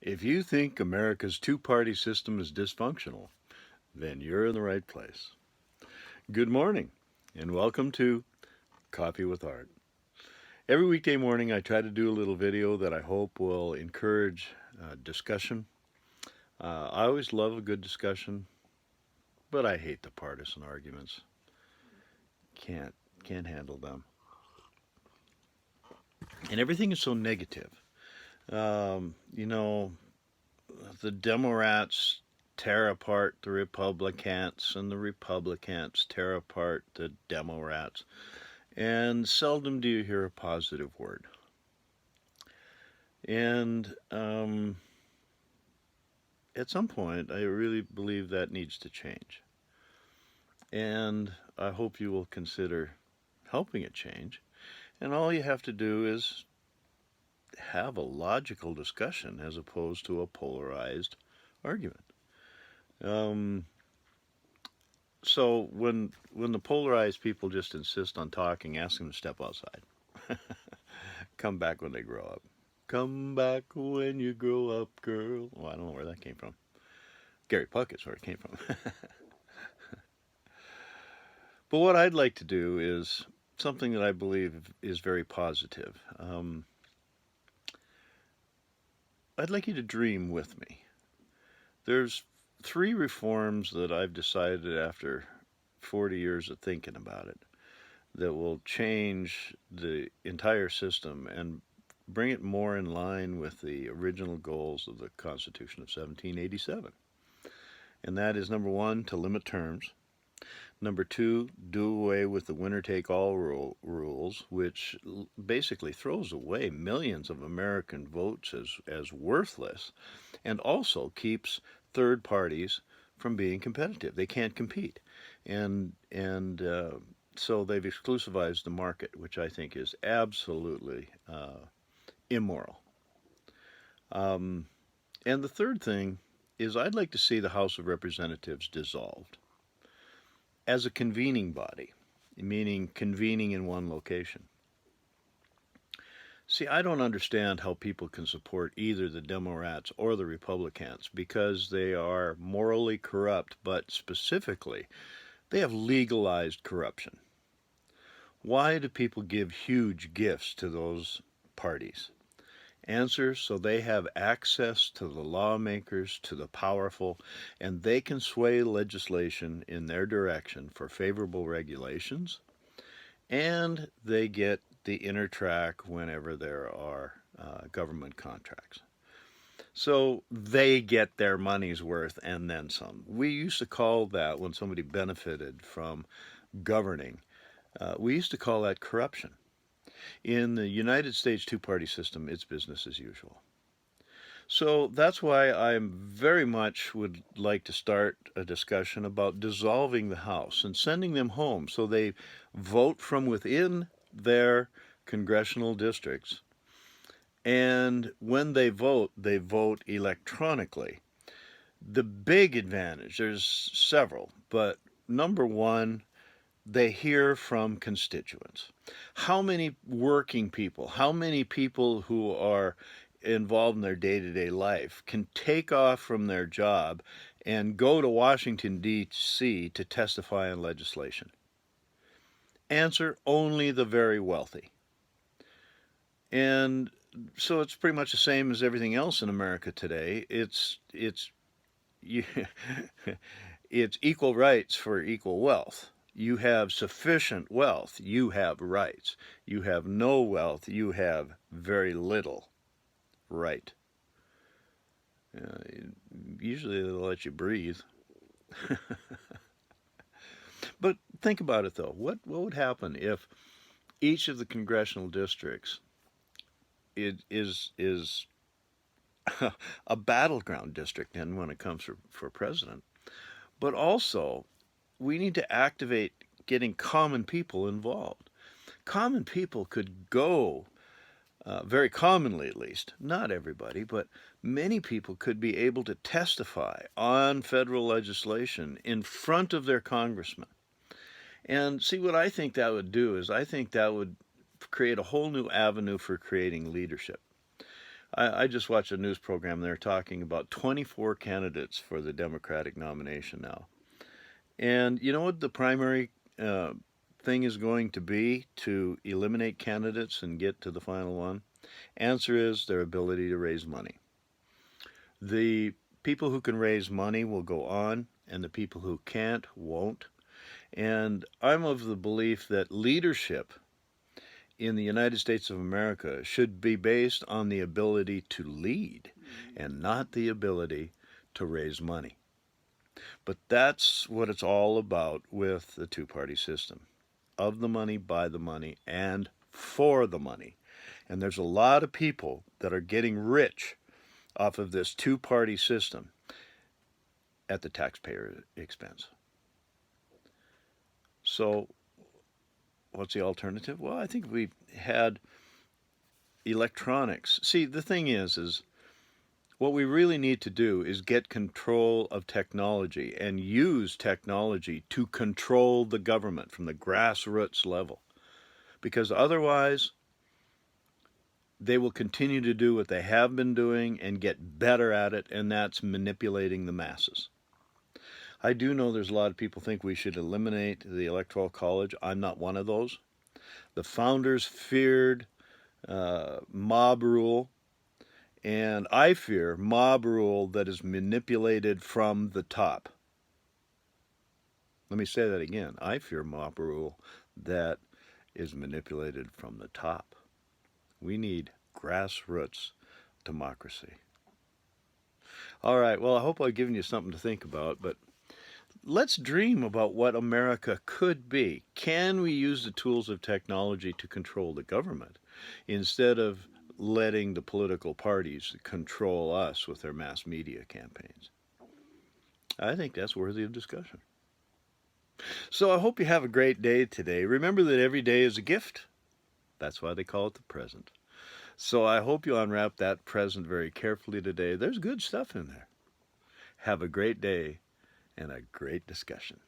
If you think America's two-party system is dysfunctional, then you're in the right place. Good morning, and welcome to Coffee with Art. Every weekday morning, I try to do a little video that I hope will encourage discussion. I always love a good discussion, but I hate the partisan arguments. Can't can't handle them. And everything is so negative. You know, the Democrats tear apart the Republicans, and the Republicans tear apart the Democrats, and seldom do you hear a positive word. And at some point, I really believe that needs to change. And I hope you will consider helping it change. And all you have to do is have a logical discussion as opposed to a polarized argument. Um, so when the polarized people just insist on talking, ask them to step outside. Come back when they grow up. Come back when you grow up, girl. Well, I don't know where that came from. Gary Puckett's where it came from. But what I'd like to do is something that I believe is very positive. I'd like you to dream with me. There's three reforms that I've decided after 40 years of thinking about it that will change the entire system and bring it more in line with the original goals of the Constitution of 1787. And that is number one, to limit terms. Number two, do away with the winner-take-all rules, which basically throws away millions of American votes as worthless, and also keeps third parties from being competitive. They can't compete, and so they've exclusivized the market, which I think is absolutely immoral. And the third thing is I'd like to see the House of Representatives dissolved as a convening body, meaning convening in one location. See, I don't understand how people can support either the Democrats or the Republicans because they are morally corrupt, but specifically, they have legalized corruption. Why do people give huge gifts to those parties? Answer, so they have access to the lawmakers, to the powerful, and they can sway legislation in their direction for favorable regulations, and they get the inner track whenever there are government contracts. So they get their money's worth and then some. We used to call that, when somebody benefited from governing, we used to call that corruption. In the United States two-party system, it's business as usual. So that's why I very much would like to start a discussion about dissolving the House and sending them home so they vote from within their congressional districts. And when they vote electronically. The big advantage, there's several, but number one, they hear from constituents. How many working people, how many people who are involved in their day-to-day life can take off from their job and go to Washington, D.C. to testify on legislation? Answer, only the very wealthy. And so it's pretty much the same as everything else in America today. It's equal rights for equal wealth. You have sufficient wealth, you have rights. You have no wealth, you have very little right. Usually they'll let you breathe. But think about it though. What would happen if each of the congressional districts is a battleground district then when it comes for president? But also, we need to activate getting common people involved. Common people could go, very commonly at least, not everybody, but many people could be able to testify on federal legislation in front of their congressman. And see, what I think that would do is I think that would create a whole new avenue for creating leadership. I just watched a news program. They're talking about 24 candidates for the Democratic nomination now. And you know what the primary thing is going to be to eliminate candidates and get to the final one? Answer is their ability to raise money. The people who can raise money will go on, and the people who can't won't. And I'm of the belief that leadership in the United States of America should be based on the ability to lead and not the ability to raise money. But that's what it's all about with the two-party system. Of the money, by the money, and for the money. And there's a lot of people that are getting rich off of this two-party system at the taxpayer expense. So what's the alternative? Well, I think we had electronics. See, the thing is what we really need to do is get control of technology and use technology to control the government from the grassroots level. Because otherwise, they will continue to do what they have been doing and get better at it, and that's manipulating the masses. I do know there's a lot of people think we should eliminate the Electoral College. I'm not one of those. The founders feared mob rule, and I fear mob rule that is manipulated from the top. Let me say that again. I fear mob rule that is manipulated from the top. We need grassroots democracy. All right, well, I hope I've given you something to think about, but let's dream about what America could be. Can we use the tools of technology to control the government instead of letting the political parties control us with their mass media campaigns? I think that's worthy of discussion. So I hope you have a great day today. Remember that every day is a gift. That's why they call it the present. So I hope you unwrap that present very carefully today. There's good stuff in there. Have a great day and a great discussion.